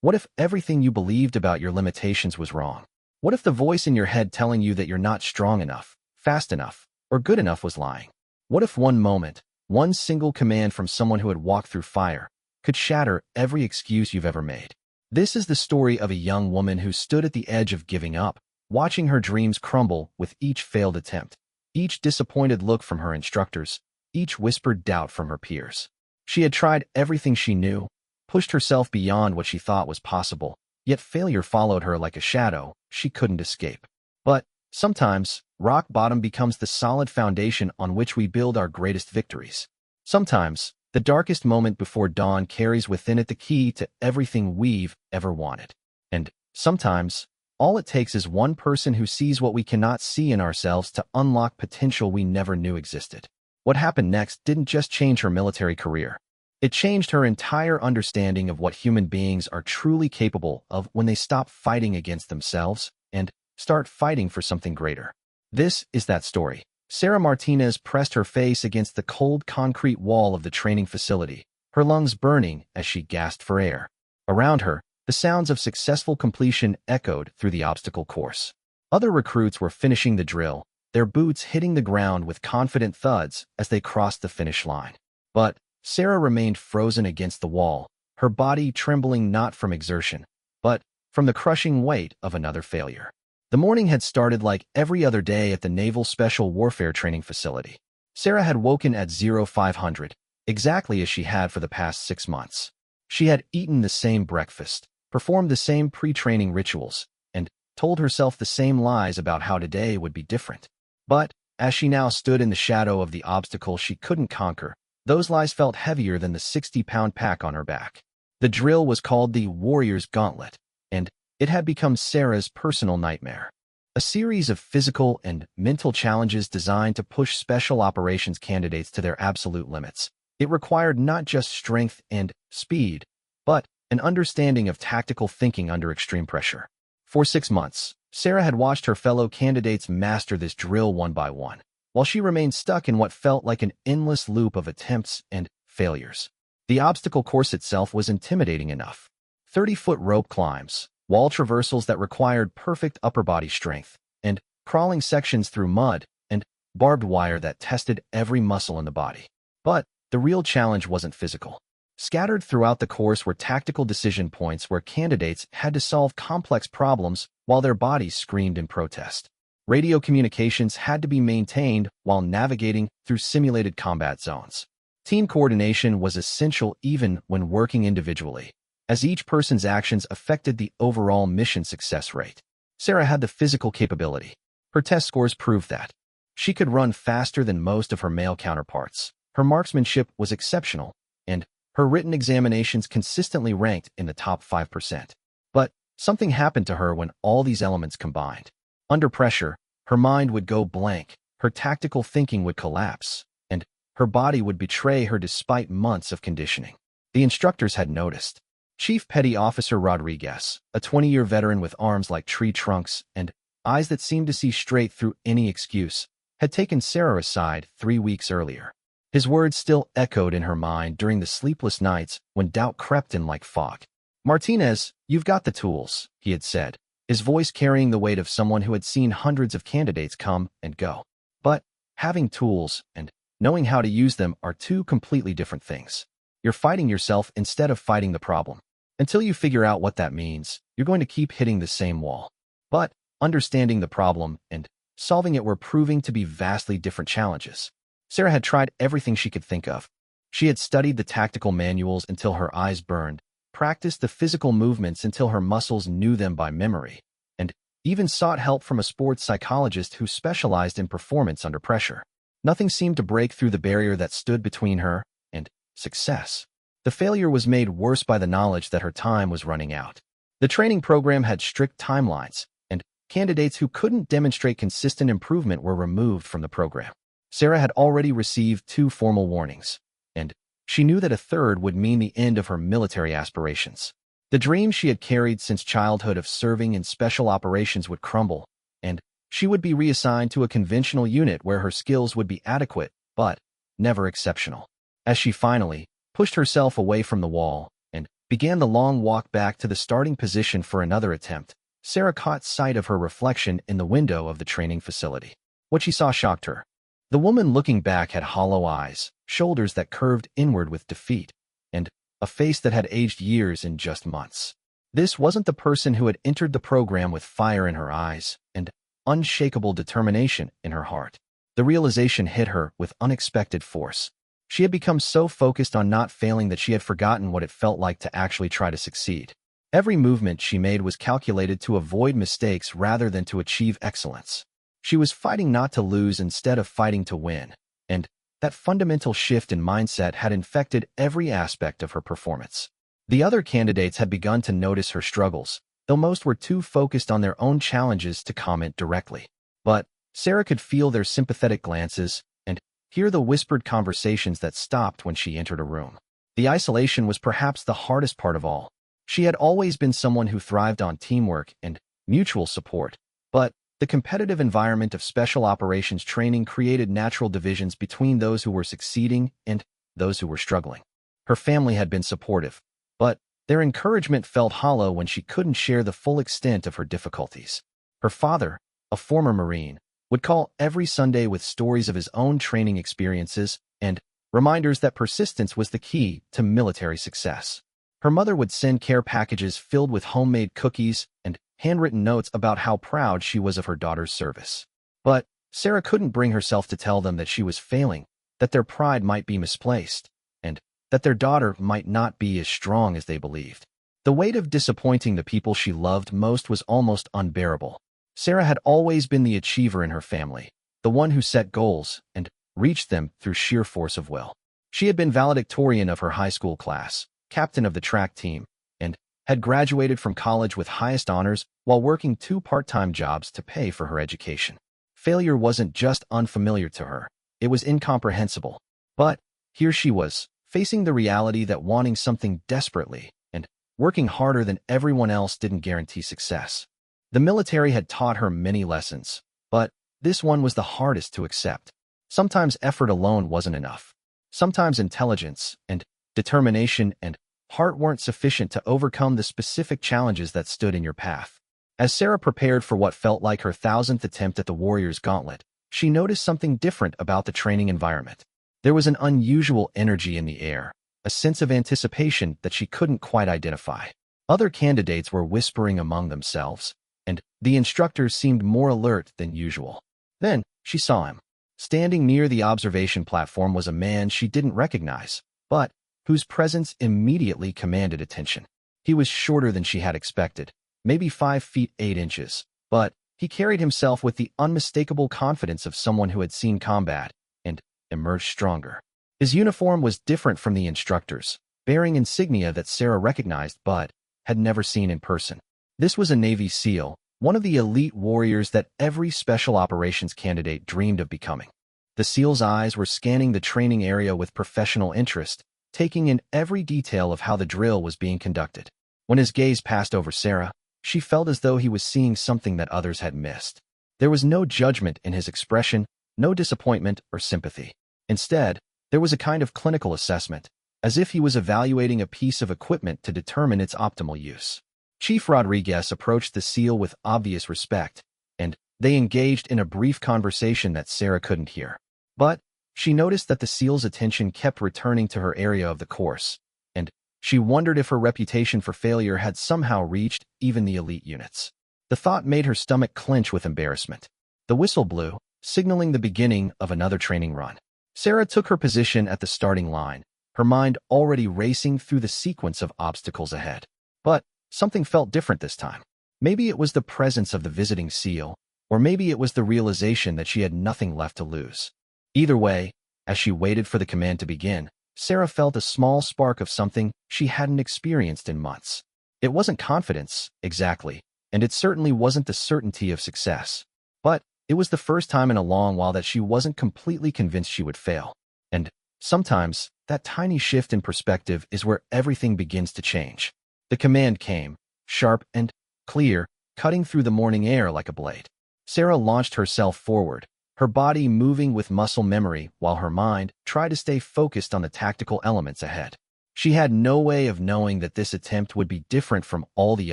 What if everything you believed about your limitations was wrong? What if the voice in your head telling you that you're not strong enough, fast enough, or good enough was lying? What if one moment, one single command from someone who had walked through fire, could shatter every excuse you've ever made? This is the story of a young woman who stood at the edge of giving up, watching her dreams crumble with each failed attempt, each disappointed look from her instructors, each whispered doubt from her peers. She had tried everything she knew, pushed herself beyond what she thought was possible, yet failure followed her like a shadow she couldn't escape. But sometimes, rock bottom becomes the solid foundation on which we build our greatest victories. Sometimes, the darkest moment before dawn carries within it the key to everything we've ever wanted. And sometimes, all it takes is one person who sees what we cannot see in ourselves to unlock potential we never knew existed. What happened next didn't just change her military career. It changed her entire understanding of what human beings are truly capable of when they stop fighting against themselves and start fighting for something greater. This is that story. Sara Martinez pressed her face against the cold concrete wall of the training facility, her lungs burning as she gasped for air. Around her, the sounds of successful completion echoed through the obstacle course. Other recruits were finishing the drill, their boots hitting the ground with confident thuds as they crossed the finish line. But Sara remained frozen against the wall, her body trembling not from exertion, but from the crushing weight of another failure. The morning had started like every other day at the Naval Special Warfare Training Facility. Sara had woken at 0500, exactly as she had for the past 6 months. She had eaten the same breakfast, performed the same pre-training rituals, and told herself the same lies about how today would be different. But as she now stood in the shadow of the obstacle she couldn't conquer, those lies felt heavier than the 60-pound pack on her back. The drill was called the Warrior's Gauntlet, and it had become Sara's personal nightmare. A series of physical and mental challenges designed to push special operations candidates to their absolute limits. It required not just strength and speed, but an understanding of tactical thinking under extreme pressure. For 6 months, Sara had watched her fellow candidates master this drill one by one, while she remained stuck in what felt like an endless loop of attempts and failures. The obstacle course itself was intimidating enough. 30-foot rope climbs, wall traversals that required perfect upper body strength, and crawling sections through mud and barbed wire that tested every muscle in the body. But the real challenge wasn't physical. Scattered throughout the course were tactical decision points where candidates had to solve complex problems while their bodies screamed in protest. Radio communications had to be maintained while navigating through simulated combat zones. Team coordination was essential even when working individually, as each person's actions affected the overall mission success rate. Sara had the physical capability. Her test scores proved that. She could run faster than most of her male counterparts. Her marksmanship was exceptional, and her written examinations consistently ranked in the top 5%. But something happened to her when all these elements combined. Under pressure, her mind would go blank, her tactical thinking would collapse, and her body would betray her despite months of conditioning. The instructors had noticed. Chief Petty Officer Rodriguez, a 20-year veteran with arms like tree trunks and eyes that seemed to see straight through any excuse, had taken Sara aside 3 weeks earlier. His words still echoed in her mind during the sleepless nights when doubt crept in like fog. "Martinez, you've got the tools," he had said, his voice carrying the weight of someone who had seen hundreds of candidates come and go. But having tools and knowing how to use them are two completely different things. You're fighting yourself instead of fighting the problem. Until you figure out what that means, you're going to keep hitting the same wall. But understanding the problem and solving it were proving to be vastly different challenges. Sara had tried everything she could think of. She had studied the tactical manuals until her eyes burned, practiced the physical movements until her muscles knew them by memory, and even sought help from a sports psychologist who specialized in performance under pressure. Nothing seemed to break through the barrier that stood between her and success. The failure was made worse by the knowledge that her time was running out. The training program had strict timelines, and candidates who couldn't demonstrate consistent improvement were removed from the program. Sara had already received 2 formal warnings, and she knew that a third would mean the end of her military aspirations. The dream she had carried since childhood of serving in special operations would crumble, and she would be reassigned to a conventional unit where her skills would be adequate, but never exceptional. As she finally pushed herself away from the wall and began the long walk back to the starting position for another attempt, Sarah caught sight of her reflection in the window of the training facility. What she saw shocked her. The woman looking back had hollow eyes, shoulders that curved inward with defeat, and a face that had aged years in just months. This wasn't the person who had entered the program with fire in her eyes and unshakable determination in her heart. The realization hit her with unexpected force. She had become so focused on not failing that she had forgotten what it felt like to actually try to succeed. Every movement she made was calculated to avoid mistakes rather than to achieve excellence. She was fighting not to lose instead of fighting to win, and that fundamental shift in mindset had infected every aspect of her performance. The other candidates had begun to notice her struggles, though most were too focused on their own challenges to comment directly. But Sarah could feel their sympathetic glances and hear the whispered conversations that stopped when she entered a room. The isolation was perhaps the hardest part of all. She had always been someone who thrived on teamwork and mutual support, but the competitive environment of special operations training created natural divisions between those who were succeeding and those who were struggling. Her family had been supportive, but their encouragement felt hollow when she couldn't share the full extent of her difficulties. Her father, a former Marine, would call every Sunday with stories of his own training experiences and reminders that persistence was the key to military success. Her mother would send care packages filled with homemade cookies and handwritten notes about how proud she was of her daughter's service. But Sarah couldn't bring herself to tell them that she was failing, that their pride might be misplaced, and that their daughter might not be as strong as they believed. The weight of disappointing the people she loved most was almost unbearable. Sarah had always been the achiever in her family, the one who set goals and reached them through sheer force of will. She had been valedictorian of her high school class, captain of the track team, and had graduated from college with highest honors while working 2 part-time jobs to pay for her education. Failure wasn't just unfamiliar to her, it was incomprehensible. But here she was, facing the reality that wanting something desperately and working harder than everyone else didn't guarantee success. The military had taught her many lessons, but this one was the hardest to accept. Sometimes effort alone wasn't enough. Sometimes intelligence and determination and heart weren't sufficient to overcome the specific challenges that stood in your path. As Sarah prepared for what felt like her 1000th attempt at the Warrior's Gauntlet, she noticed something different about the training environment. There was an unusual energy in the air, a sense of anticipation that she couldn't quite identify. Other candidates were whispering among themselves, and the instructors seemed more alert than usual. Then she saw him. Standing near the observation platform was a man she didn't recognize, but whose presence immediately commanded attention. He was shorter than she had expected, maybe 5 feet 8 inches, but he carried himself with the unmistakable confidence of someone who had seen combat and emerged stronger. His uniform was different from the instructors, bearing insignia that Sarah recognized but had never seen in person. This was a Navy SEAL, one of the elite warriors that every special operations candidate dreamed of becoming. The SEAL's eyes were scanning the training area with professional interest, taking in every detail of how the drill was being conducted. When his gaze passed over Sarah, she felt as though he was seeing something that others had missed. There was no judgment in his expression, no disappointment or sympathy. Instead, there was a kind of clinical assessment, as if he was evaluating a piece of equipment to determine its optimal use. Chief Rodriguez approached the SEAL with obvious respect, and they engaged in a brief conversation that Sarah couldn't hear. But she noticed that the SEAL's attention kept returning to her area of the course, and she wondered if her reputation for failure had somehow reached even the elite units. The thought made her stomach clench with embarrassment. The whistle blew, signaling the beginning of another training run. Sarah took her position at the starting line, her mind already racing through the sequence of obstacles ahead. But something felt different this time. Maybe it was the presence of the visiting SEAL, or maybe it was the realization that she had nothing left to lose. Either way, as she waited for the command to begin, Sarah felt a small spark of something she hadn't experienced in months. It wasn't confidence, exactly, and it certainly wasn't the certainty of success. But it was the first time in a long while that she wasn't completely convinced she would fail. And sometimes, that tiny shift in perspective is where everything begins to change. The command came, sharp and clear, cutting through the morning air like a blade. Sarah launched herself forward, her body moving with muscle memory while her mind tried to stay focused on the tactical elements ahead. She had no way of knowing that this attempt would be different from all the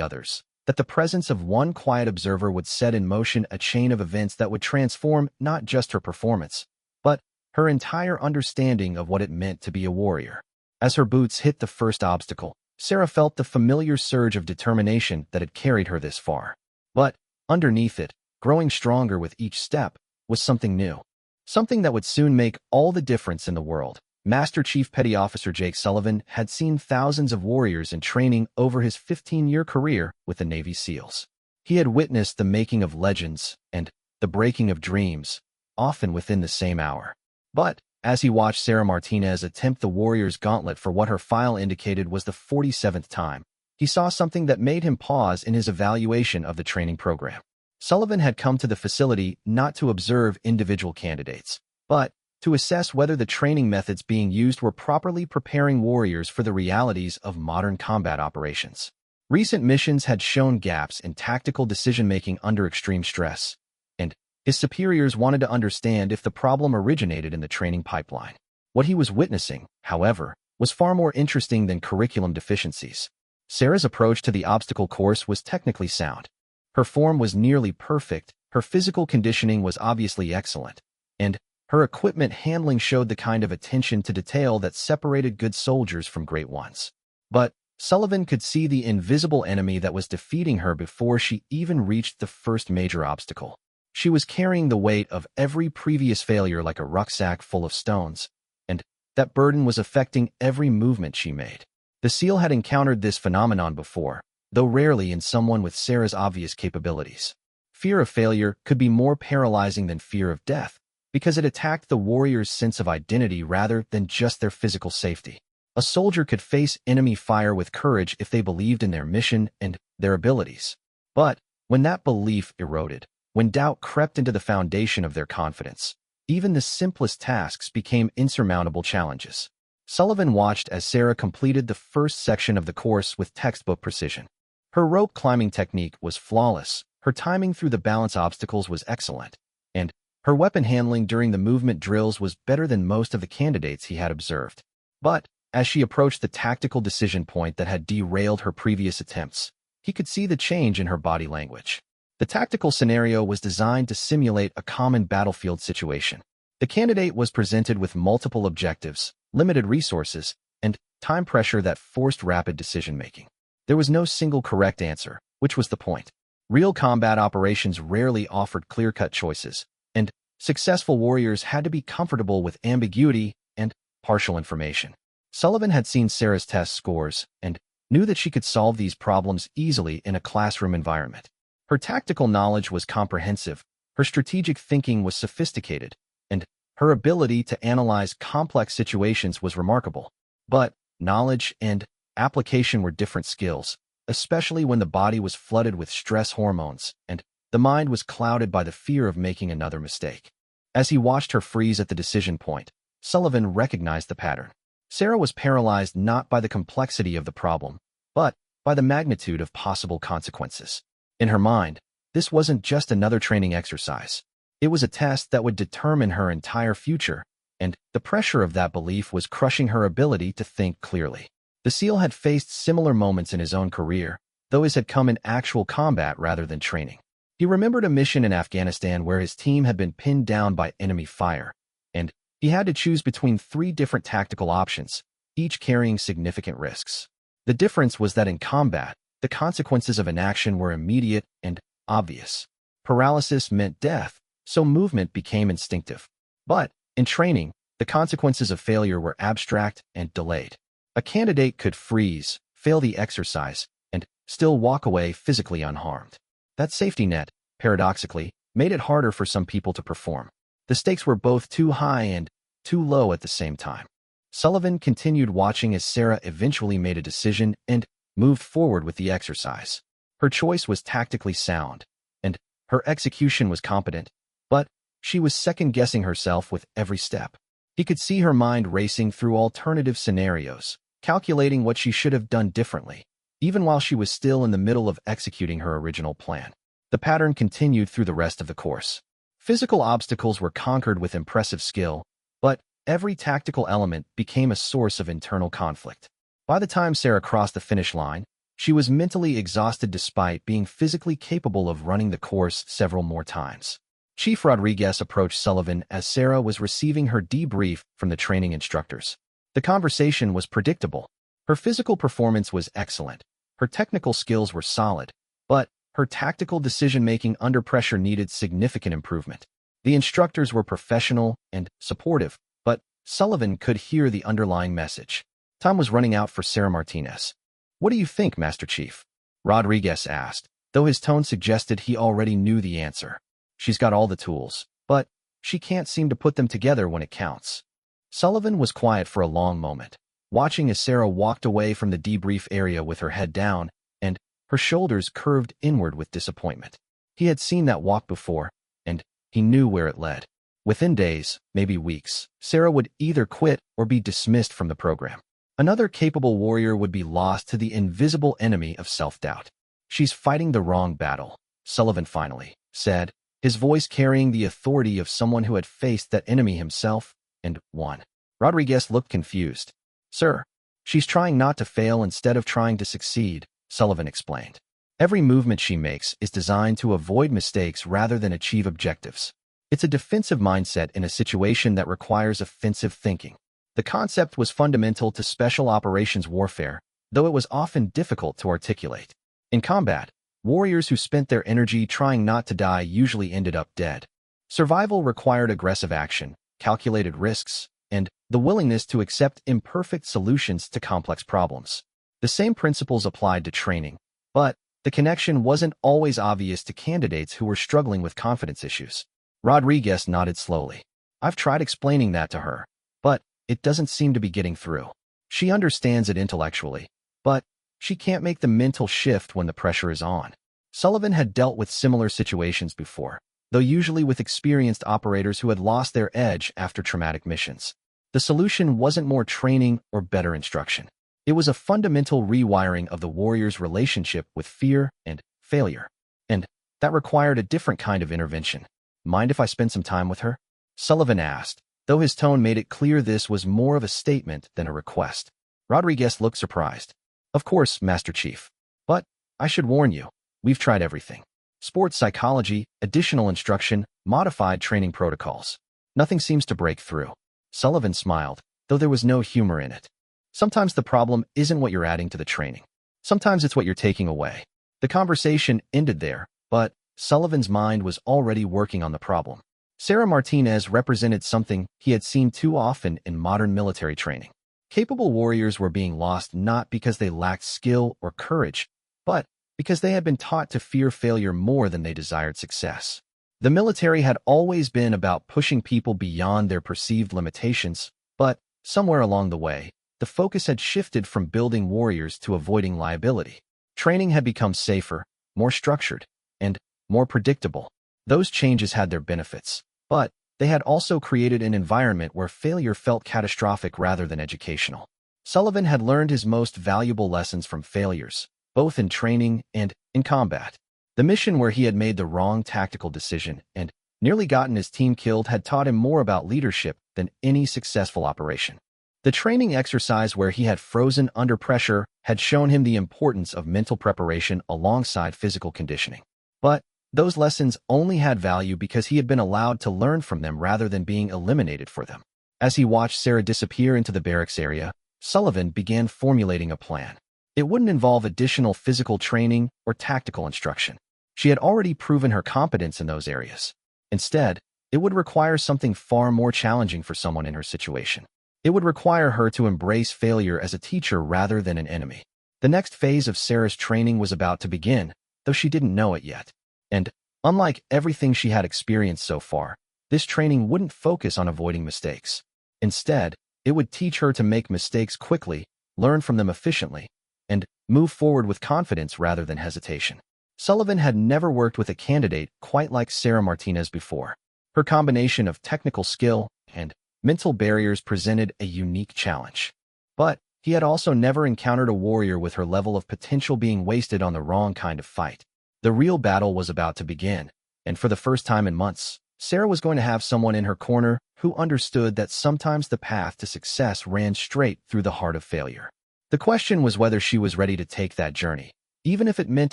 others, that the presence of one quiet observer would set in motion a chain of events that would transform not just her performance, but her entire understanding of what it meant to be a warrior. As her boots hit the first obstacle, Sarah felt the familiar surge of determination that had carried her this far. But underneath it, growing stronger with each step, was something new. Something that would soon make all the difference in the world. Master Chief Petty Officer Jake Sullivan had seen thousands of warriors in training over his 15-year career with the Navy SEALs. He had witnessed the making of legends and the breaking of dreams, often within the same hour. But as he watched Sarah Martinez attempt the warrior's gauntlet for what her file indicated was the 47th time, he saw something that made him pause in his evaluation of the training program. Sullivan had come to the facility not to observe individual candidates, but to assess whether the training methods being used were properly preparing warriors for the realities of modern combat operations. Recent missions had shown gaps in tactical decision-making under extreme stress, and his superiors wanted to understand if the problem originated in the training pipeline. What he was witnessing, however, was far more interesting than curriculum deficiencies. Sarah's approach to the obstacle course was technically sound. Her form was nearly perfect, her physical conditioning was obviously excellent, and her equipment handling showed the kind of attention to detail that separated good soldiers from great ones. But Sullivan could see the invisible enemy that was defeating her before she even reached the first major obstacle. She was carrying the weight of every previous failure like a rucksack full of stones, and that burden was affecting every movement she made. The SEAL had encountered this phenomenon before, though rarely in someone with Sarah's obvious capabilities. Fear of failure could be more paralyzing than fear of death, because it attacked the warrior's sense of identity rather than just their physical safety. A soldier could face enemy fire with courage if they believed in their mission and their abilities. But when that belief eroded, when doubt crept into the foundation of their confidence, even the simplest tasks became insurmountable challenges. Sullivan watched as Sarah completed the first section of the course with textbook precision. Her rope climbing technique was flawless, her timing through the balance obstacles was excellent, and her weapon handling during the movement drills was better than most of the candidates he had observed. But as she approached the tactical decision point that had derailed her previous attempts, he could see the change in her body language. The tactical scenario was designed to simulate a common battlefield situation. The candidate was presented with multiple objectives, limited resources, and time pressure that forced rapid decision-making. There was no single correct answer, which was the point. Real combat operations rarely offered clear-cut choices, and successful warriors had to be comfortable with ambiguity and partial information. Sullivan had seen Sarah's test scores and knew that she could solve these problems easily in a classroom environment. Her tactical knowledge was comprehensive, her strategic thinking was sophisticated, and her ability to analyze complex situations was remarkable. But knowledge and application were different skills, especially when the body was flooded with stress hormones and the mind was clouded by the fear of making another mistake. As he watched her freeze at the decision point, Sullivan recognized the pattern. Sarah was paralyzed not by the complexity of the problem, but by the magnitude of possible consequences. In her mind, this wasn't just another training exercise. It was a test that would determine her entire future, and the pressure of that belief was crushing her ability to think clearly. The SEAL had faced similar moments in his own career, though his had come in actual combat rather than training. He remembered a mission in Afghanistan where his team had been pinned down by enemy fire, and he had to choose between 3 different tactical options, each carrying significant risks. The difference was that in combat, the consequences of inaction were immediate and obvious. Paralysis meant death, so movement became instinctive. But in training, the consequences of failure were abstract and delayed. A candidate could freeze, fail the exercise, and still walk away physically unharmed. That safety net, paradoxically, made it harder for some people to perform. The stakes were both too high and too low at the same time. Sullivan continued watching as Sarah eventually made a decision and moved forward with the exercise. Her choice was tactically sound, and her execution was competent, but she was second-guessing herself with every step. He could see her mind racing through alternative scenarios, calculating what she should have done differently, even while she was still in the middle of executing her original plan. The pattern continued through the rest of the course. Physical obstacles were conquered with impressive skill, but every tactical element became a source of internal conflict. By the time Sarah crossed the finish line, she was mentally exhausted despite being physically capable of running the course several more times. Chief Rodriguez approached Sullivan as Sarah was receiving her debrief from the training instructors. The conversation was predictable. Her physical performance was excellent. Her technical skills were solid, but her tactical decision-making under pressure needed significant improvement. The instructors were professional and supportive, but Sullivan could hear the underlying message. Time was running out for Sarah Martinez. "What do you think, Master Chief?" Rodriguez asked, though his tone suggested he already knew the answer. "She's got all the tools, but she can't seem to put them together when it counts." Sullivan was quiet for a long moment, watching as Sarah walked away from the debrief area with her head down and her shoulders curved inward with disappointment. He had seen that walk before, and he knew where it led. Within days, maybe weeks, Sarah would either quit or be dismissed from the program. Another capable warrior would be lost to the invisible enemy of self-doubt. "She's fighting the wrong battle," Sullivan finally said, his voice carrying the authority of someone who had faced that enemy himself and won. Rodriguez looked confused. "Sir, she's trying not to fail instead of trying to succeed," Sullivan explained. "Every movement she makes is designed to avoid mistakes rather than achieve objectives. It's a defensive mindset in a situation that requires offensive thinking." The concept was fundamental to special operations warfare, though it was often difficult to articulate. In combat, warriors who spent their energy trying not to die usually ended up dead. Survival required aggressive action, calculated risks, and the willingness to accept imperfect solutions to complex problems. The same principles applied to training, but the connection wasn't always obvious to candidates who were struggling with confidence issues. Rodriguez nodded slowly. "I've tried explaining that to her, but it doesn't seem to be getting through. She understands it intellectually, but she can't make the mental shift when the pressure is on." Sullivan had dealt with similar situations before, though usually with experienced operators who had lost their edge after traumatic missions. The solution wasn't more training or better instruction. It was a fundamental rewiring of the warrior's relationship with fear and failure. And that required a different kind of intervention. "Mind if I spend some time with her?" Sullivan asked, though his tone made it clear this was more of a statement than a request. Rodriguez looked surprised. "Of course, Master Chief. But I should warn you, we've tried everything. Sports psychology, additional instruction, modified training protocols. Nothing seems to break through." Sullivan smiled, though there was no humor in it. "Sometimes the problem isn't what you're adding to the training. Sometimes it's what you're taking away." The conversation ended there, but Sullivan's mind was already working on the problem. Sarah Martinez represented something he had seen too often in modern military training. Capable warriors were being lost not because they lacked skill or courage, but because they had been taught to fear failure more than they desired success. The military had always been about pushing people beyond their perceived limitations, but somewhere along the way, the focus had shifted from building warriors to avoiding liability. Training had become safer, more structured, and more predictable. Those changes had their benefits, but they had also created an environment where failure felt catastrophic rather than educational. Sullivan had learned his most valuable lessons from failures, both in training and in combat. The mission where he had made the wrong tactical decision and nearly gotten his team killed had taught him more about leadership than any successful operation. The training exercise where he had frozen under pressure had shown him the importance of mental preparation alongside physical conditioning. But those lessons only had value because he had been allowed to learn from them rather than being eliminated for them. As he watched Sarah disappear into the barracks area, Sullivan began formulating a plan. It wouldn't involve additional physical training or tactical instruction. She had already proven her competence in those areas. Instead, it would require something far more challenging for someone in her situation. It would require her to embrace failure as a teacher rather than an enemy. The next phase of Sarah's training was about to begin, though she didn't know it yet. And, unlike everything she had experienced so far, this training wouldn't focus on avoiding mistakes. Instead, it would teach her to make mistakes quickly, learn from them efficiently, and move forward with confidence rather than hesitation. Sullivan had never worked with a candidate quite like Sarah Martinez before. Her combination of technical skill and mental barriers presented a unique challenge. But he had also never encountered a warrior with her level of potential being wasted on the wrong kind of fight. The real battle was about to begin, and for the first time in months, Sarah was going to have someone in her corner who understood that sometimes the path to success ran straight through the heart of failure. The question was whether she was ready to take that journey, even if it meant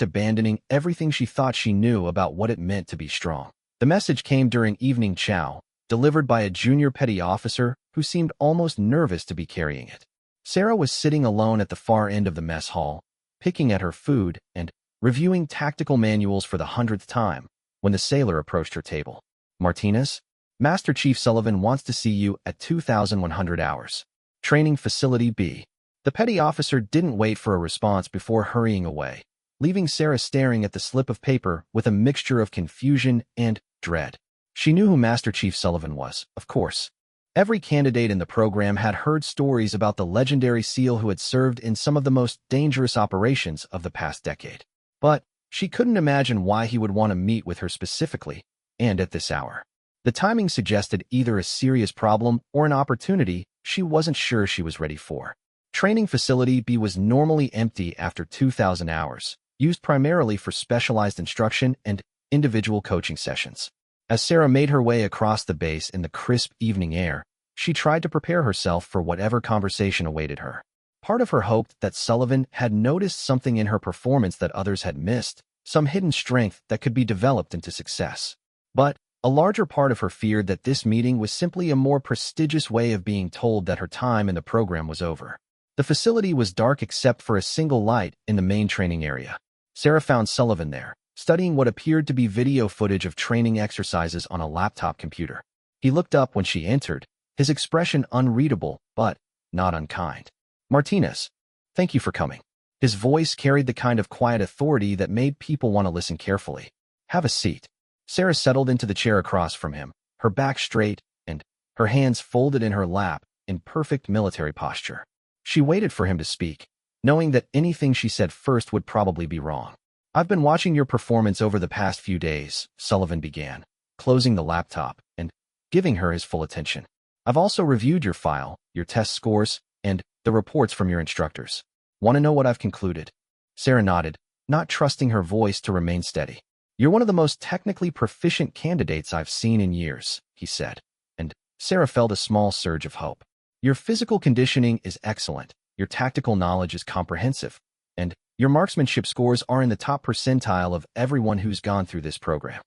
abandoning everything she thought she knew about what it meant to be strong. The message came during evening chow, delivered by a junior petty officer who seemed almost nervous to be carrying it. Sarah was sitting alone at the far end of the mess hall, picking at her food and reviewing tactical manuals for the 100th time, when the sailor approached her table. Martinez, Master Chief Sullivan wants to see you at 2,100 hours. Training Facility B. The petty officer didn't wait for a response before hurrying away, leaving Sarah staring at the slip of paper with a mixture of confusion and dread. She knew who Master Chief Sullivan was, of course. Every candidate in the program had heard stories about the legendary SEAL who had served in some of the most dangerous operations of the past decade. But she couldn't imagine why he would want to meet with her specifically, and at this hour. The timing suggested either a serious problem or an opportunity she wasn't sure she was ready for. Training Facility B was normally empty after 2,000 hours, used primarily for specialized instruction and individual coaching sessions. As Sarah made her way across the base in the crisp evening air, she tried to prepare herself for whatever conversation awaited her. Part of her hoped that Sullivan had noticed something in her performance that others had missed, some hidden strength that could be developed into success. But a larger part of her feared that this meeting was simply a more prestigious way of being told that her time in the program was over. The facility was dark except for a single light in the main training area. Sarah found Sullivan there, studying what appeared to be video footage of training exercises on a laptop computer. He looked up when she entered, his expression unreadable but not unkind. Martinez, thank you for coming. His voice carried the kind of quiet authority that made people want to listen carefully. Have a seat. Sarah settled into the chair across from him, her back straight and her hands folded in her lap in perfect military posture. She waited for him to speak, knowing that anything she said first would probably be wrong. I've been watching your performance over the past few days, Sullivan began, closing the laptop and giving her his full attention. I've also reviewed your file, your test scores, and the reports from your instructors. Want to know what I've concluded? Sarah nodded, not trusting her voice to remain steady. You're one of the most technically proficient candidates I've seen in years, he said, and Sarah felt a small surge of hope. Your physical conditioning is excellent, your tactical knowledge is comprehensive, and your marksmanship scores are in the top percentile of everyone who's gone through this program.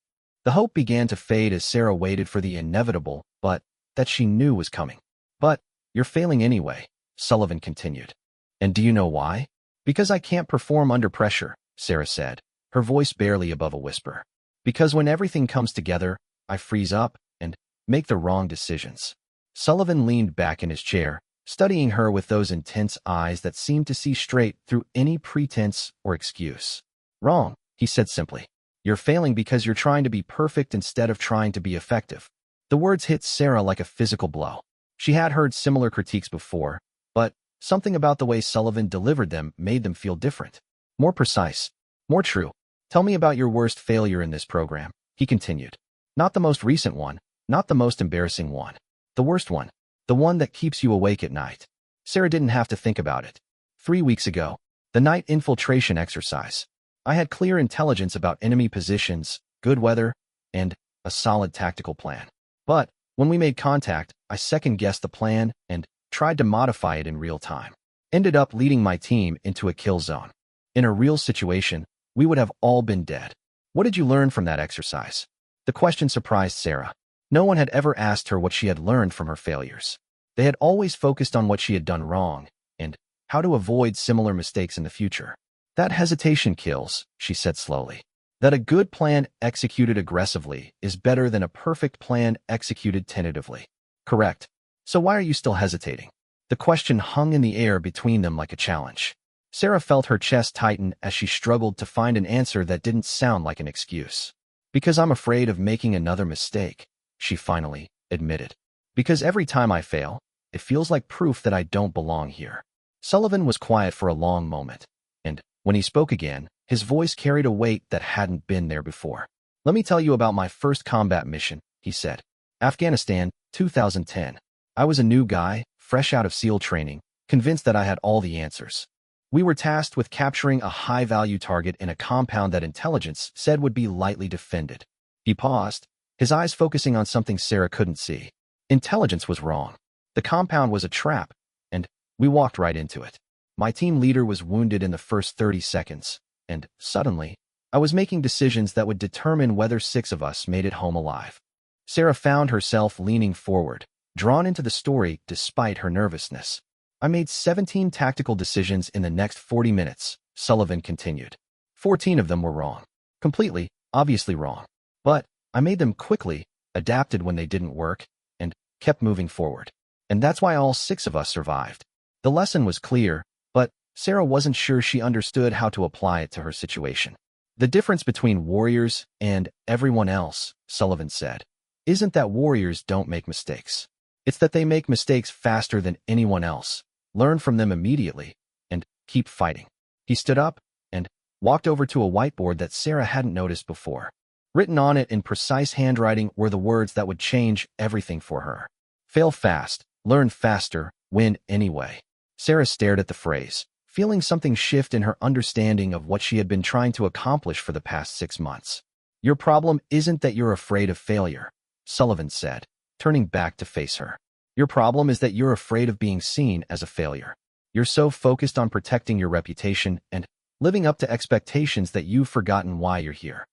The hope began to fade as Sarah waited for the inevitable, but that she knew was coming. But you're failing anyway, Sullivan continued. And do you know why? Because I can't perform under pressure, Sarah said, her voice barely above a whisper. Because when everything comes together, I freeze up and make the wrong decisions. Sullivan leaned back in his chair, studying her with those intense eyes that seemed to see straight through any pretense or excuse. Wrong, he said simply. You're failing because you're trying to be perfect instead of trying to be effective. The words hit Sarah like a physical blow. She had heard similar critiques before, but something about the way Sullivan delivered them made them feel different. More precise. More true. Tell me about your worst failure in this program, he continued. Not the most recent one, not the most embarrassing one. The worst one. The one that keeps you awake at night. Sarah didn't have to think about it. 3 weeks ago, the night infiltration exercise. I had clear intelligence about enemy positions, good weather, and a solid tactical plan. But when we made contact, I second-guessed the plan and tried to modify it in real time. Ended up leading my team into a kill zone. In a real situation, we would have all been dead. What did you learn from that exercise? The question surprised Sarah. No one had ever asked her what she had learned from her failures. They had always focused on what she had done wrong and how to avoid similar mistakes in the future. That hesitation kills, she said slowly. That a good plan executed aggressively is better than a perfect plan executed tentatively. Correct. So why are you still hesitating? The question hung in the air between them like a challenge. Sarah felt her chest tighten as she struggled to find an answer that didn't sound like an excuse. Because I'm afraid of making another mistake, she finally admitted. Because every time I fail, it feels like proof that I don't belong here. Sullivan was quiet for a long moment, and when he spoke again, his voice carried a weight that hadn't been there before. Let me tell you about my first combat mission, he said. Afghanistan, 2010. I was a new guy, fresh out of SEAL training, convinced that I had all the answers. We were tasked with capturing a high-value target in a compound that intelligence said would be lightly defended. He paused, his eyes focusing on something Sarah couldn't see. Intelligence was wrong. The compound was a trap, and we walked right into it. My team leader was wounded in the first 30 seconds, and, suddenly, I was making decisions that would determine whether 6 of us made it home alive. Sarah found herself leaning forward, drawn into the story despite her nervousness. I made 17 tactical decisions in the next 40 minutes, Sullivan continued. 14 of them were wrong. Completely, obviously wrong. But I made them quickly, adapted when they didn't work, and kept moving forward. And that's why all 6 of us survived. The lesson was clear, but Sarah wasn't sure she understood how to apply it to her situation. The difference between warriors and everyone else, Sullivan said, isn't that warriors don't make mistakes. It's that they make mistakes faster than anyone else, learn from them immediately, and keep fighting. He stood up and walked over to a whiteboard that Sarah hadn't noticed before. Written on it in precise handwriting were the words that would change everything for her. Fail fast, learn faster, win anyway. Sarah stared at the phrase, feeling something shift in her understanding of what she had been trying to accomplish for the past 6 months. Your problem isn't that you're afraid of failure, Sullivan said, turning back to face her. Your problem is that you're afraid of being seen as a failure. You're so focused on protecting your reputation and living up to expectations that you've forgotten why you're here.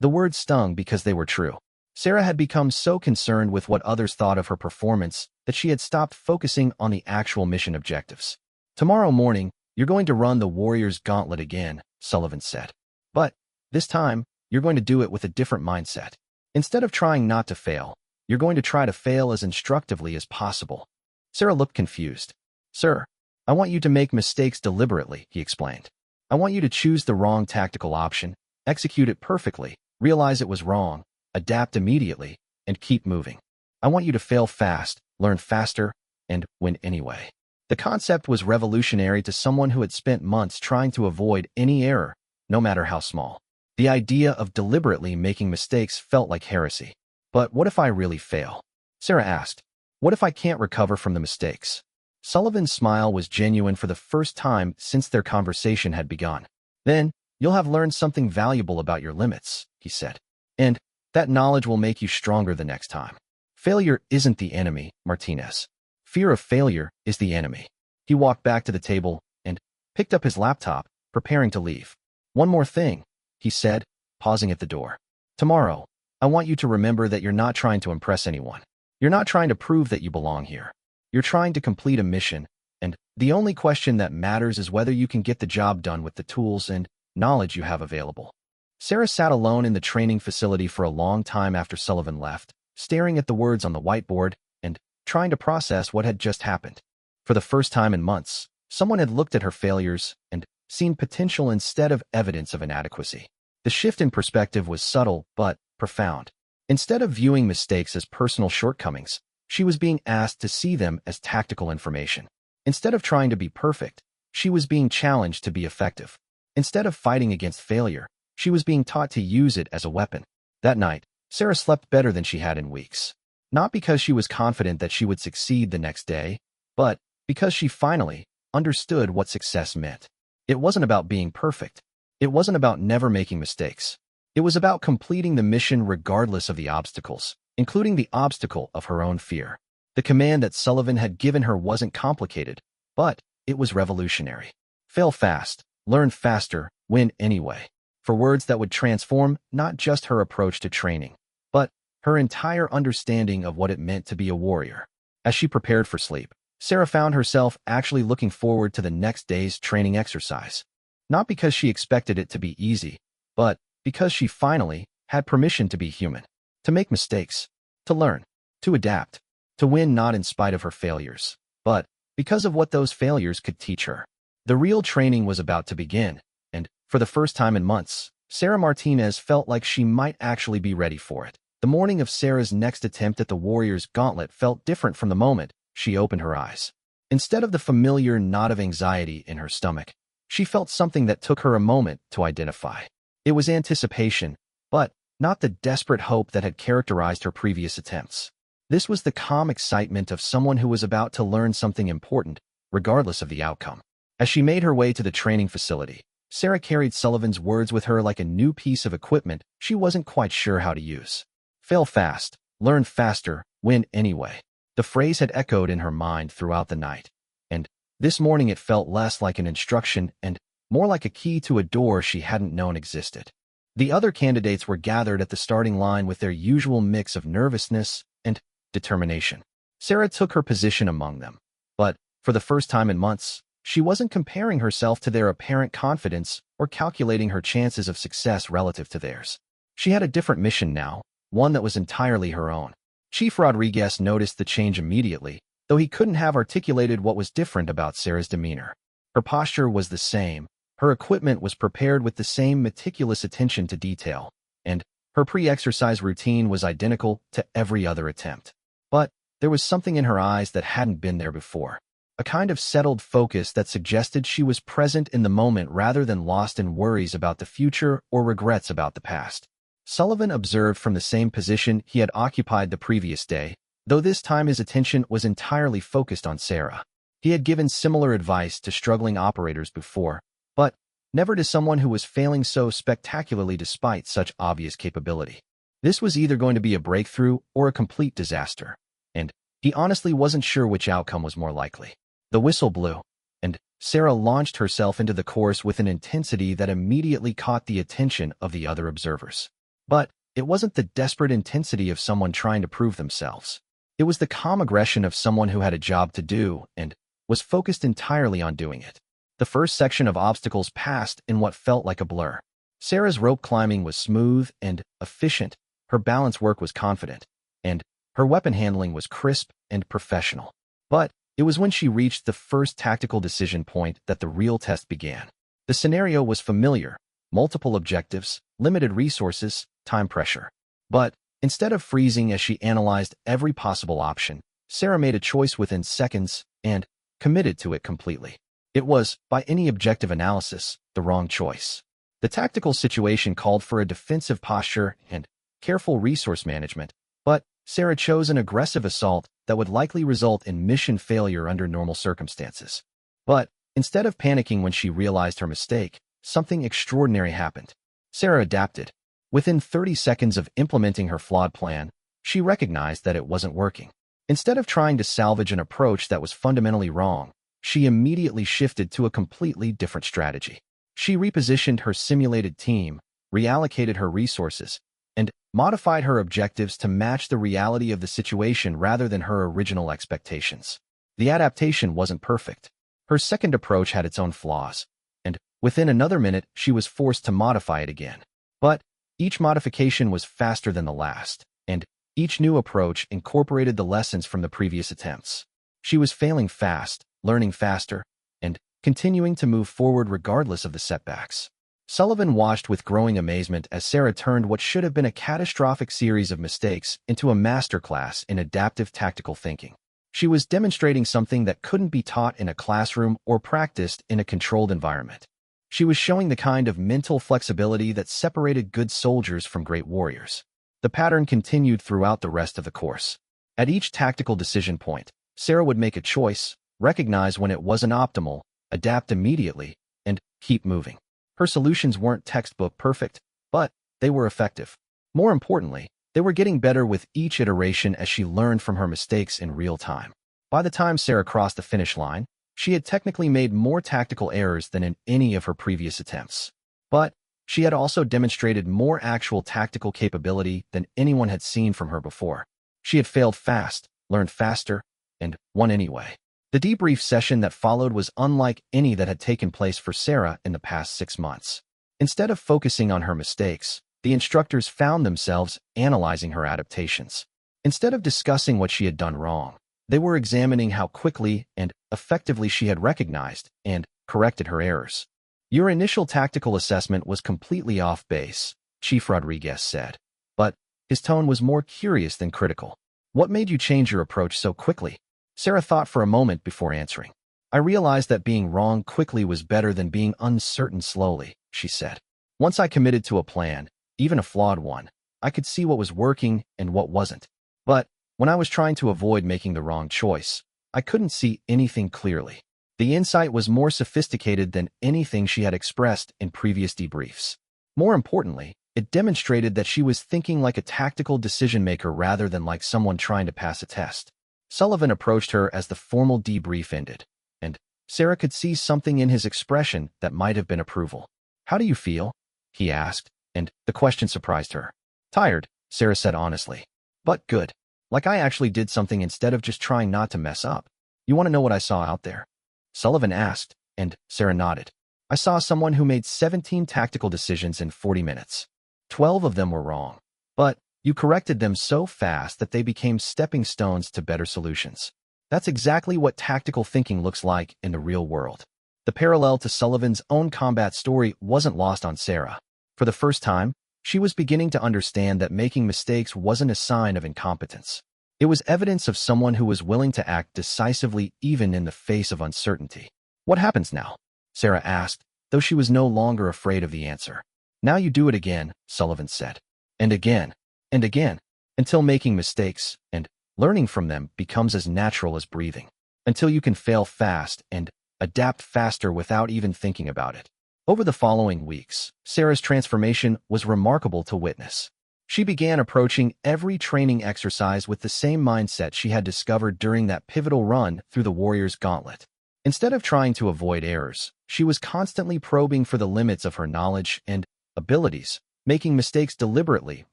The words stung because they were true. Sarah had become so concerned with what others thought of her performance that she had stopped focusing on the actual mission objectives. Tomorrow morning, you're going to run the Warriors Gauntlet again, Sullivan said. But this time, you're going to do it with a different mindset. Instead of trying not to fail, you're going to try to fail as instructively as possible. Sarah looked confused. Sir, I want you to make mistakes deliberately, he explained. I want you to choose the wrong tactical option, execute it perfectly, realize it was wrong, adapt immediately, and keep moving. I want you to fail fast, learn faster, and win anyway. The concept was revolutionary to someone who had spent months trying to avoid any error, no matter how small. The idea of deliberately making mistakes felt like heresy. But what if I really fail? Sarah asked. What if I can't recover from the mistakes? Sullivan's smile was genuine for the first time since their conversation had begun. Then, you'll have learned something valuable about your limits, he said. And that knowledge will make you stronger the next time. Failure isn't the enemy, Martinez. Fear of failure is the enemy. He walked back to the table and picked up his laptop, preparing to leave. One more thing, he said, pausing at the door. Tomorrow, I want you to remember that you're not trying to impress anyone. You're not trying to prove that you belong here. You're trying to complete a mission, and the only question that matters is whether you can get the job done with the tools and knowledge you have available. Sarah sat alone in the training facility for a long time after Sullivan left, staring at the words on the whiteboard and trying to process what had just happened. For the first time in months, someone had looked at her failures and seen potential instead of evidence of inadequacy. The shift in perspective was subtle but profound. Instead of viewing mistakes as personal shortcomings, she was being asked to see them as tactical information. Instead of trying to be perfect, she was being challenged to be effective. Instead of fighting against failure, she was being taught to use it as a weapon. That night, Sarah slept better than she had in weeks. Not because she was confident that she would succeed the next day, but because she finally understood what success meant. It wasn't about being perfect. It wasn't about never making mistakes. It was about completing the mission regardless of the obstacles, including the obstacle of her own fear. The command that Sullivan had given her wasn't complicated, but it was revolutionary. Fail fast, learn faster, win anyway. For words that would transform not just her approach to training, but her entire understanding of what it meant to be a warrior. As she prepared for sleep, Sarah found herself actually looking forward to the next day's training exercise. Not because she expected it to be easy, but because she finally had permission to be human, to make mistakes, to learn, to adapt, to win not in spite of her failures, but because of what those failures could teach her. The real training was about to begin, and for the first time in months, Sarah Martinez felt like she might actually be ready for it. The morning of Sarah's next attempt at the Warriors Gauntlet felt different from the moment she opened her eyes. Instead of the familiar knot of anxiety in her stomach, she felt something that took her a moment to identify. It was anticipation, but not the desperate hope that had characterized her previous attempts. This was the calm excitement of someone who was about to learn something important, regardless of the outcome. As she made her way to the training facility, Sarah carried Sullivan's words with her like a new piece of equipment she wasn't quite sure how to use. Fail fast, learn faster, win anyway. The phrase had echoed in her mind throughout the night, and This morning it felt less like an instruction and more like a key to a door she hadn't known existed. The other candidates were gathered at the starting line with their usual mix of nervousness and determination. Sarah took her position among them, but for the first time in months, she wasn't comparing herself to their apparent confidence or calculating her chances of success relative to theirs. She had a different mission now, one that was entirely her own. Chief Rodriguez noticed the change immediately, though he couldn't have articulated what was different about Sarah's demeanor. Her posture was the same, her equipment was prepared with the same meticulous attention to detail, and her pre-exercise routine was identical to every other attempt. But there was something in her eyes that hadn't been there before. A kind of settled focus that suggested she was present in the moment rather than lost in worries about the future or regrets about the past. Sullivan observed from the same position he had occupied the previous day, though this time his attention was entirely focused on Sarah. He had given similar advice to struggling operators before, but never to someone who was failing so spectacularly despite such obvious capability. This was either going to be a breakthrough or a complete disaster, and he honestly wasn't sure which outcome was more likely. The whistle blew, and Sarah launched herself into the course with an intensity that immediately caught the attention of the other observers. But it wasn't the desperate intensity of someone trying to prove themselves. It was the calm aggression of someone who had a job to do and was focused entirely on doing it. The first section of obstacles passed in what felt like a blur. Sarah's rope climbing was smooth and efficient, her balance work was confident, and her weapon handling was crisp and professional. But it was when she reached the first tactical decision point that the real test began. The scenario was familiar: multiple objectives, limited resources, time pressure. But instead of freezing as she analyzed every possible option, Sarah made a choice within seconds and committed to it completely. It was, by any objective analysis, the wrong choice. The tactical situation called for a defensive posture and careful resource management, but Sarah chose an aggressive assault that would likely result in mission failure under normal circumstances. But instead of panicking when she realized her mistake, something extraordinary happened. Sarah adapted. Within 30 seconds of implementing her flawed plan, she recognized that it wasn't working. Instead of trying to salvage an approach that was fundamentally wrong, she immediately shifted to a completely different strategy. She repositioned her simulated team, reallocated her resources, and modified her objectives to match the reality of the situation rather than her original expectations. The adaptation wasn't perfect. Her second approach had its own flaws, and within another minute she was forced to modify it again. But each modification was faster than the last, and each new approach incorporated the lessons from the previous attempts. She was failing fast, learning faster, and continuing to move forward regardless of the setbacks. Sullivan watched with growing amazement as Sarah turned what should have been a catastrophic series of mistakes into a masterclass in adaptive tactical thinking. She was demonstrating something that couldn't be taught in a classroom or practiced in a controlled environment. She was showing the kind of mental flexibility that separated good soldiers from great warriors. The pattern continued throughout the rest of the course. At each tactical decision point, Sarah would make a choice, recognize when it wasn't optimal, adapt immediately, and keep moving. Her solutions weren't textbook perfect, but they were effective. More importantly, they were getting better with each iteration as she learned from her mistakes in real time. By the time Sarah crossed the finish line, she had technically made more tactical errors than in any of her previous attempts. But she had also demonstrated more actual tactical capability than anyone had seen from her before. She had failed fast, learned faster, and won anyway. The debrief session that followed was unlike any that had taken place for Sarah in the past 6 months. Instead of focusing on her mistakes, the instructors found themselves analyzing her adaptations. Instead of discussing what she had done wrong, they were examining how quickly and effectively she had recognized and corrected her errors. "Your initial tactical assessment was completely off base," Chief Rodriguez said, but his tone was more curious than critical. "What made you change your approach so quickly?" Sarah thought for a moment before answering. "I realized that being wrong quickly was better than being uncertain slowly," she said. "Once I committed to a plan, even a flawed one, I could see what was working and what wasn't. But when I was trying to avoid making the wrong choice, I couldn't see anything clearly." The insight was more sophisticated than anything she had expressed in previous debriefs. More importantly, it demonstrated that she was thinking like a tactical decision-maker rather than like someone trying to pass a test. Sullivan approached her as the formal debrief ended, and Sarah could see something in his expression that might have been approval. "How do you feel?" he asked, and the question surprised her. "Tired," Sarah said honestly. "But good. Like I actually did something instead of just trying not to mess up." "You want to know what I saw out there?" Sullivan asked, and Sarah nodded. "I saw someone who made 17 tactical decisions in 40 minutes. 12 of them were wrong. But you corrected them so fast that they became stepping stones to better solutions. That's exactly what tactical thinking looks like in the real world." The parallel to Sullivan's own combat story wasn't lost on Sarah. For the first time, she was beginning to understand that making mistakes wasn't a sign of incompetence. It was evidence of someone who was willing to act decisively even in the face of uncertainty. "What happens now?" Sarah asked, though she was no longer afraid of the answer. "Now you do it again," Sullivan said. "And again, and again, until making mistakes and learning from them becomes as natural as breathing. Until you can fail fast and adapt faster without even thinking about it." Over the following weeks, Sarah's transformation was remarkable to witness. She began approaching every training exercise with the same mindset she had discovered during that pivotal run through the Warrior's Gauntlet. Instead of trying to avoid errors, she was constantly probing for the limits of her knowledge and abilities, making mistakes deliberately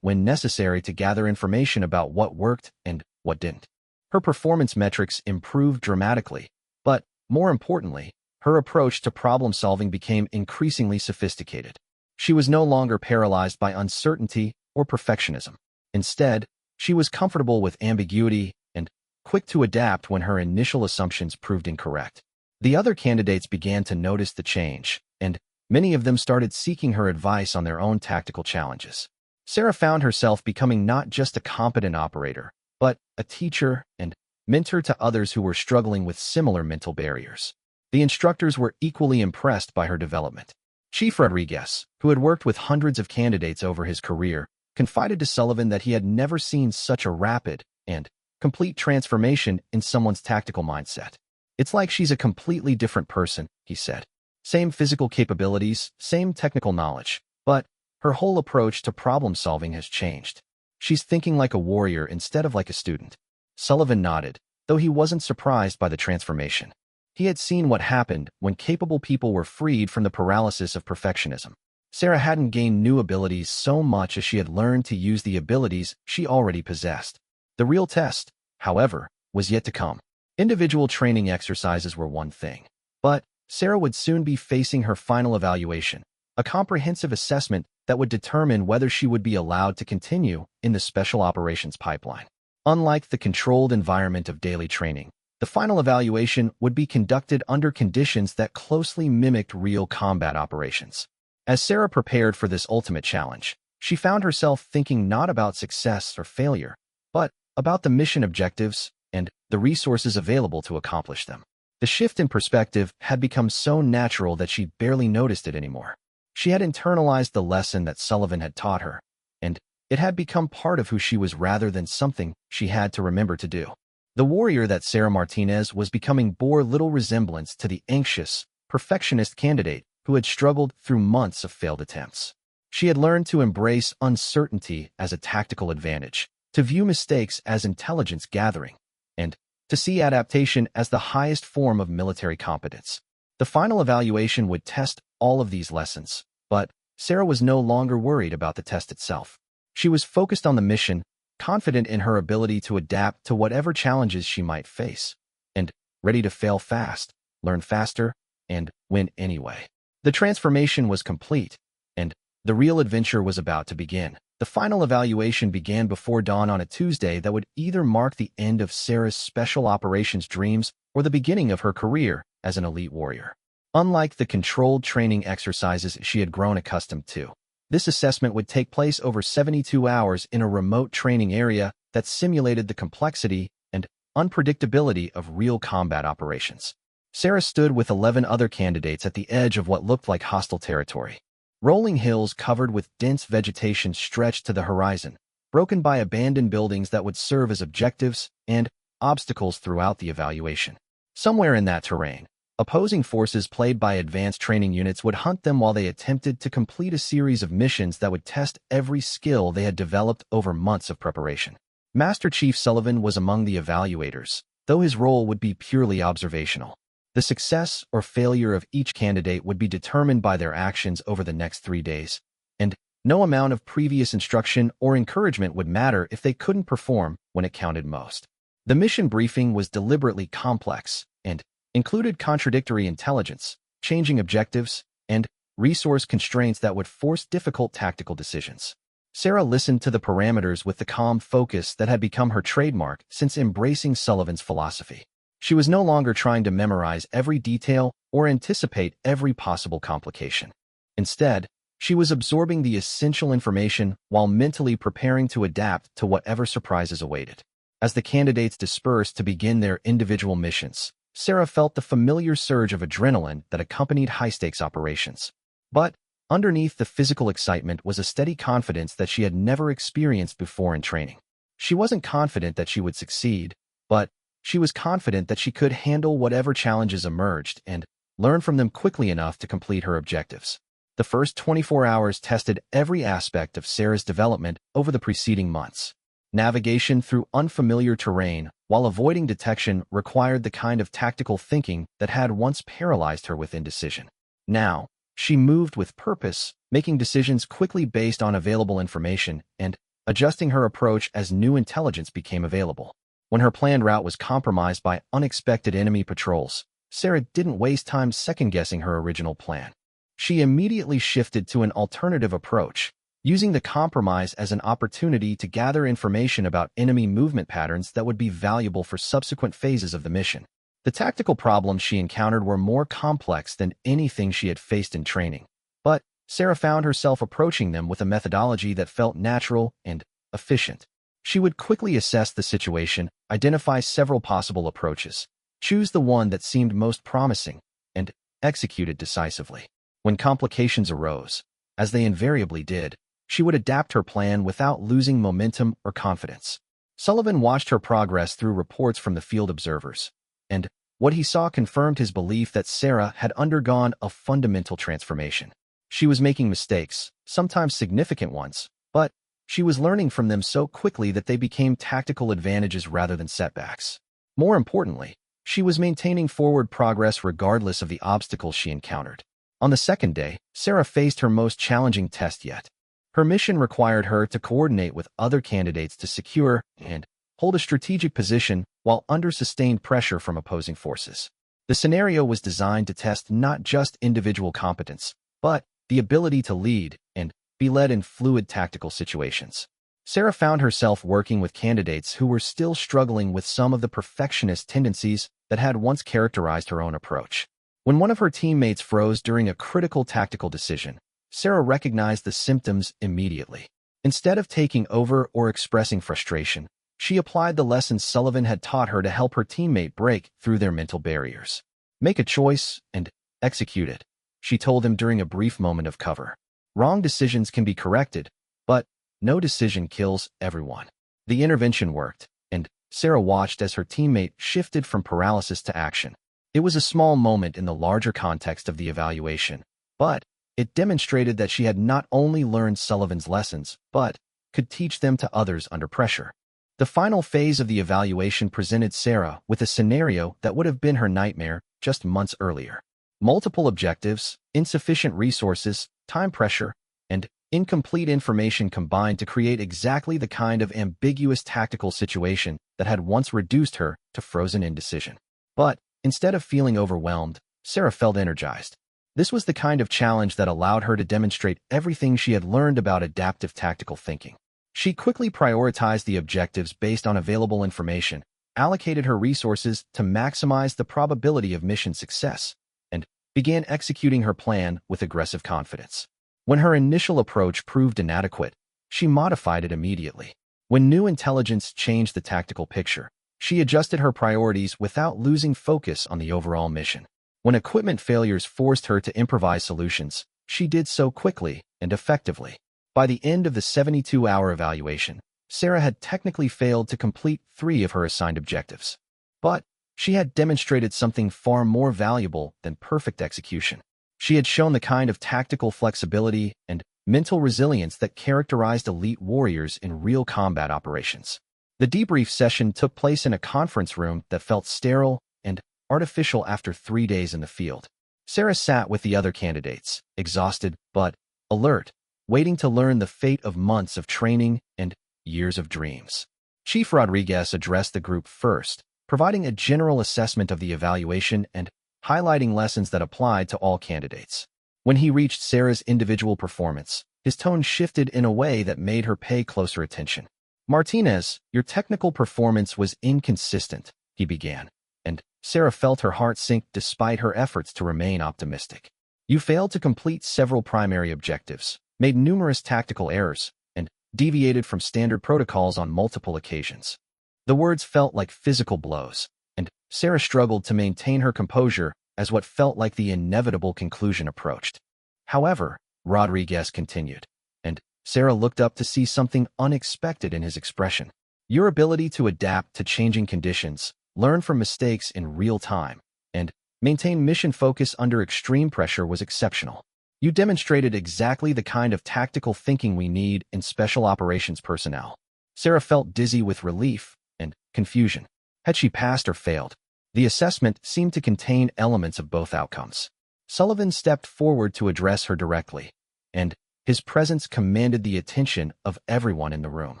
when necessary to gather information about what worked and what didn't. Her performance metrics improved dramatically, but more importantly, her approach to problem-solving became increasingly sophisticated. She was no longer paralyzed by uncertainty or perfectionism. Instead, she was comfortable with ambiguity and quick to adapt when her initial assumptions proved incorrect. The other candidates began to notice the change, and many of them started seeking her advice on their own tactical challenges. Sarah found herself becoming not just a competent operator, but a teacher and mentor to others who were struggling with similar mental barriers. The instructors were equally impressed by her development. Chief Rodriguez, who had worked with hundreds of candidates over his career, confided to Sullivan that he had never seen such a rapid and complete transformation in someone's tactical mindset. "It's like she's a completely different person," he said. "Same physical capabilities, same technical knowledge, but her whole approach to problem-solving has changed. She's thinking like a warrior instead of like a student." Sullivan nodded, though he wasn't surprised by the transformation. He had seen what happened when capable people were freed from the paralysis of perfectionism. Sarah hadn't gained new abilities so much as she had learned to use the abilities she already possessed. The real test, however, was yet to come. Individual training exercises were one thing, but Sarah would soon be facing her final evaluation, a comprehensive assessment that would determine whether she would be allowed to continue in the special operations pipeline. Unlike the controlled environment of daily training, the final evaluation would be conducted under conditions that closely mimicked real combat operations. As Sarah prepared for this ultimate challenge, she found herself thinking not about success or failure, but about the mission objectives and the resources available to accomplish them. The shift in perspective had become so natural that she barely noticed it anymore. She had internalized the lesson that Sullivan had taught her, and it had become part of who she was rather than something she had to remember to do. The warrior that Sarah Martinez was becoming bore little resemblance to the anxious, perfectionist candidate who had struggled through months of failed attempts. She had learned to embrace uncertainty as a tactical advantage, to view mistakes as intelligence gathering, and to see adaptation as the highest form of military competence. The final evaluation would test all of these lessons, but Sarah was no longer worried about the test itself. She was focused on the mission, confident in her ability to adapt to whatever challenges she might face, and ready to fail fast, learn faster, and win anyway. The transformation was complete, and the real adventure was about to begin. The final evaluation began before dawn on a Tuesday that would either mark the end of Sarah's special operations dreams or the beginning of her career as an elite warrior. Unlike the controlled training exercises she had grown accustomed to, this assessment would take place over 72 hours in a remote training area that simulated the complexity and unpredictability of real combat operations. Sarah stood with 11 other candidates at the edge of what looked like hostile territory. Rolling hills covered with dense vegetation stretched to the horizon, broken by abandoned buildings that would serve as objectives and obstacles throughout the evaluation. Somewhere in that terrain, opposing forces played by advanced training units would hunt them while they attempted to complete a series of missions that would test every skill they had developed over months of preparation. Master Chief Sullivan was among the evaluators, though his role would be purely observational. The success or failure of each candidate would be determined by their actions over the next 3 days, and no amount of previous instruction or encouragement would matter if they couldn't perform when it counted most. The mission briefing was deliberately complex and included contradictory intelligence, changing objectives, and resource constraints that would force difficult tactical decisions. Sarah listened to the parameters with the calm focus that had become her trademark since embracing Sullivan's philosophy. She was no longer trying to memorize every detail or anticipate every possible complication. Instead, she was absorbing the essential information while mentally preparing to adapt to whatever surprises awaited. As the candidates dispersed to begin their individual missions, Sarah felt the familiar surge of adrenaline that accompanied high-stakes operations. But underneath the physical excitement was a steady confidence that she had never experienced before in training. She wasn't confident that she would succeed, but she was confident that she could handle whatever challenges emerged and learn from them quickly enough to complete her objectives. The first 24 hours tested every aspect of Sarah's development over the preceding months. Navigation through unfamiliar terrain while avoiding detection required the kind of tactical thinking that had once paralyzed her with indecision. Now, she moved with purpose, making decisions quickly based on available information and adjusting her approach as new intelligence became available. When her planned route was compromised by unexpected enemy patrols, Sarah didn't waste time second-guessing her original plan. She immediately shifted to an alternative approach, using the compromise as an opportunity to gather information about enemy movement patterns that would be valuable for subsequent phases of the mission. The tactical problems she encountered were more complex than anything she had faced in training, but Sarah found herself approaching them with a methodology that felt natural and efficient. She would quickly assess the situation, identify several possible approaches, choose the one that seemed most promising, and execute it decisively. When complications arose, as they invariably did, she would adapt her plan without losing momentum or confidence. Sullivan watched her progress through reports from the field observers, and what he saw confirmed his belief that Sarah had undergone a fundamental transformation. She was making mistakes, sometimes significant ones, but she was learning from them so quickly that they became tactical advantages rather than setbacks. More importantly, she was maintaining forward progress regardless of the obstacles she encountered. On the second day, Sarah faced her most challenging test yet. Her mission required her to coordinate with other candidates to secure and hold a strategic position while under sustained pressure from opposing forces. The scenario was designed to test not just individual competence, but the ability to lead and be led in fluid tactical situations. Sarah found herself working with candidates who were still struggling with some of the perfectionist tendencies that had once characterized her own approach. When one of her teammates froze during a critical tactical decision, Sarah recognized the symptoms immediately. Instead of taking over or expressing frustration, she applied the lessons Sullivan had taught her to help her teammate break through their mental barriers. "Make a choice and execute it," she told him during a brief moment of cover. "Wrong decisions can be corrected, but no decision kills everyone." The intervention worked, and Sarah watched as her teammate shifted from paralysis to action. It was a small moment in the larger context of the evaluation, but it demonstrated that she had not only learned Sullivan's lessons, but could teach them to others under pressure. The final phase of the evaluation presented Sarah with a scenario that would have been her nightmare just months earlier. Multiple objectives, insufficient resources, time pressure, and incomplete information combined to create exactly the kind of ambiguous tactical situation that had once reduced her to frozen indecision. But instead of feeling overwhelmed, Sarah felt energized. This was the kind of challenge that allowed her to demonstrate everything she had learned about adaptive tactical thinking. She quickly prioritized the objectives based on available information, allocated her resources to maximize the probability of mission success, and began executing her plan with aggressive confidence. When her initial approach proved inadequate, she modified it immediately. When new intelligence changed the tactical picture, she adjusted her priorities without losing focus on the overall mission. When equipment failures forced her to improvise solutions, she did so quickly and effectively. By the end of the 72-hour evaluation, Sarah had technically failed to complete 3 of her assigned objectives. But she had demonstrated something far more valuable than perfect execution. She had shown the kind of tactical flexibility and mental resilience that characterized elite warriors in real combat operations. The debrief session took place in a conference room that felt sterile and artificial after 3 days in the field. Sarah sat with the other candidates, exhausted but alert, waiting to learn the fate of months of training and years of dreams. Chief Rodriguez addressed the group first, providing a general assessment of the evaluation and highlighting lessons that applied to all candidates. When he reached Sarah's individual performance, his tone shifted in a way that made her pay closer attention. "Martinez, your technical performance was inconsistent," he began, and Sarah felt her heart sink despite her efforts to remain optimistic. "You failed to complete several primary objectives, made numerous tactical errors, and deviated from standard protocols on multiple occasions." The words felt like physical blows, and Sarah struggled to maintain her composure as what felt like the inevitable conclusion approached. However, Rodriguez continued, and Sarah looked up to see something unexpected in his expression. "Your ability to adapt to changing conditions, learn from mistakes in real time, and maintain mission focus under extreme pressure was exceptional. You demonstrated exactly the kind of tactical thinking we need in special operations personnel." Sarah felt dizzy with relief and confusion. Had she passed or failed? The assessment seemed to contain elements of both outcomes. Sullivan stepped forward to address her directly, and his presence commanded the attention of everyone in the room.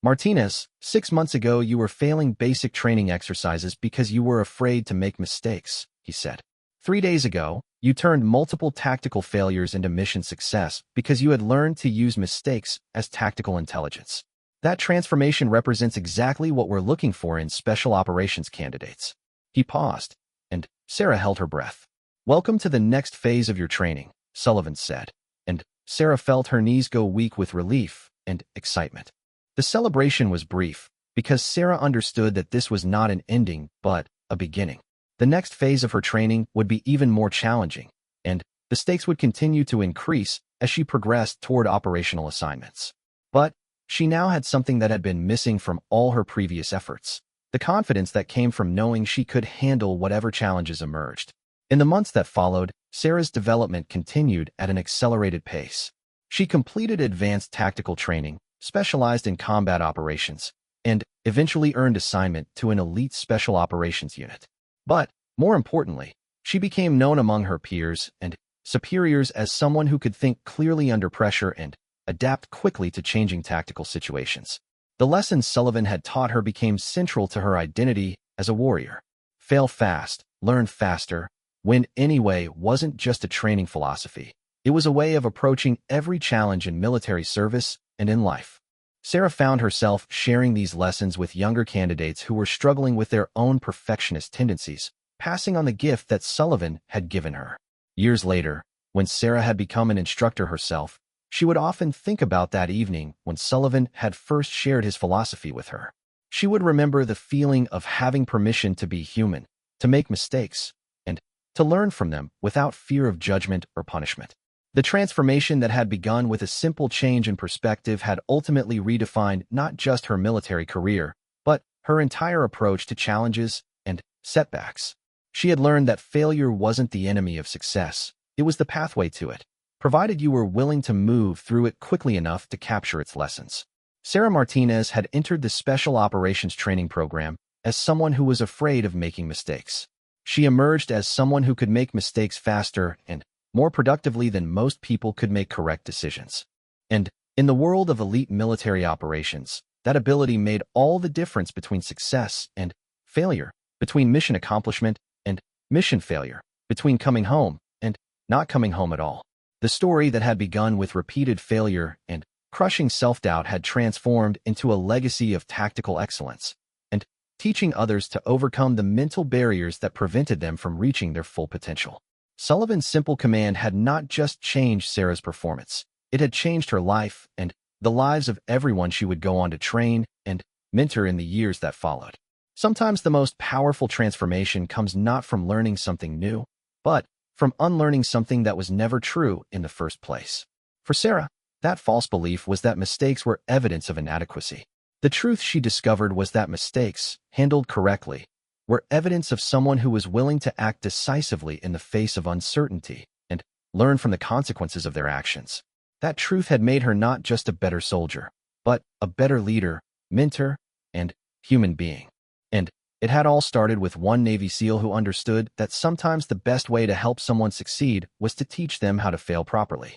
"Martinez, 6 months ago you were failing basic training exercises because you were afraid to make mistakes," he said. 3 days ago, you turned multiple tactical failures into mission success because you had learned to use mistakes as tactical intelligence. That transformation represents exactly what we're looking for in special operations candidates." He paused, and Sarah held her breath. "Welcome to the next phase of your training," Sullivan said, and Sarah felt her knees go weak with relief and excitement. The celebration was brief, because Sarah understood that this was not an ending, but a beginning. The next phase of her training would be even more challenging, and the stakes would continue to increase as she progressed toward operational assignments. But she now had something that had been missing from all her previous efforts: the confidence that came from knowing she could handle whatever challenges emerged. In the months that followed, Sarah's development continued at an accelerated pace. She completed advanced tactical training, specialized in combat operations, and eventually earned assignment to an elite special operations unit. But, more importantly, she became known among her peers and superiors as someone who could think clearly under pressure and adapt quickly to changing tactical situations. The lessons Sullivan had taught her became central to her identity as a warrior. Fail fast, learn faster, win anyway wasn't just a training philosophy. It was a way of approaching every challenge in military service and in life. Sarah found herself sharing these lessons with younger candidates who were struggling with their own perfectionist tendencies, passing on the gift that Sullivan had given her. Years later, when Sarah had become an instructor herself, she would often think about that evening when Sullivan had first shared his philosophy with her. She would remember the feeling of having permission to be human, to make mistakes, and to learn from them without fear of judgment or punishment. The transformation that had begun with a simple change in perspective had ultimately redefined not just her military career, but her entire approach to challenges and setbacks. She had learned that failure wasn't the enemy of success, it was the pathway to it, provided you were willing to move through it quickly enough to capture its lessons. Sarah Martinez had entered the Special Operations Training Program as someone who was afraid of making mistakes. She emerged as someone who could make mistakes faster and more productively than most people could make correct decisions. And in the world of elite military operations, that ability made all the difference between success and failure, between mission accomplishment and mission failure, between coming home and not coming home at all. The story that had begun with repeated failure and crushing self-doubt had transformed into a legacy of tactical excellence, and teaching others to overcome the mental barriers that prevented them from reaching their full potential. Sullivan's simple command had not just changed Sarah's performance, it had changed her life and the lives of everyone she would go on to train and mentor in the years that followed. Sometimes the most powerful transformation comes not from learning something new, but from unlearning something that was never true in the first place. For Sarah, that false belief was that mistakes were evidence of inadequacy. The truth she discovered was that mistakes, handled correctly, were evidence of someone who was willing to act decisively in the face of uncertainty and learn from the consequences of their actions. That truth had made her not just a better soldier, but a better leader, mentor, and human being. And It had all started with one Navy SEAL who understood that sometimes the best way to help someone succeed was to teach them how to fail properly.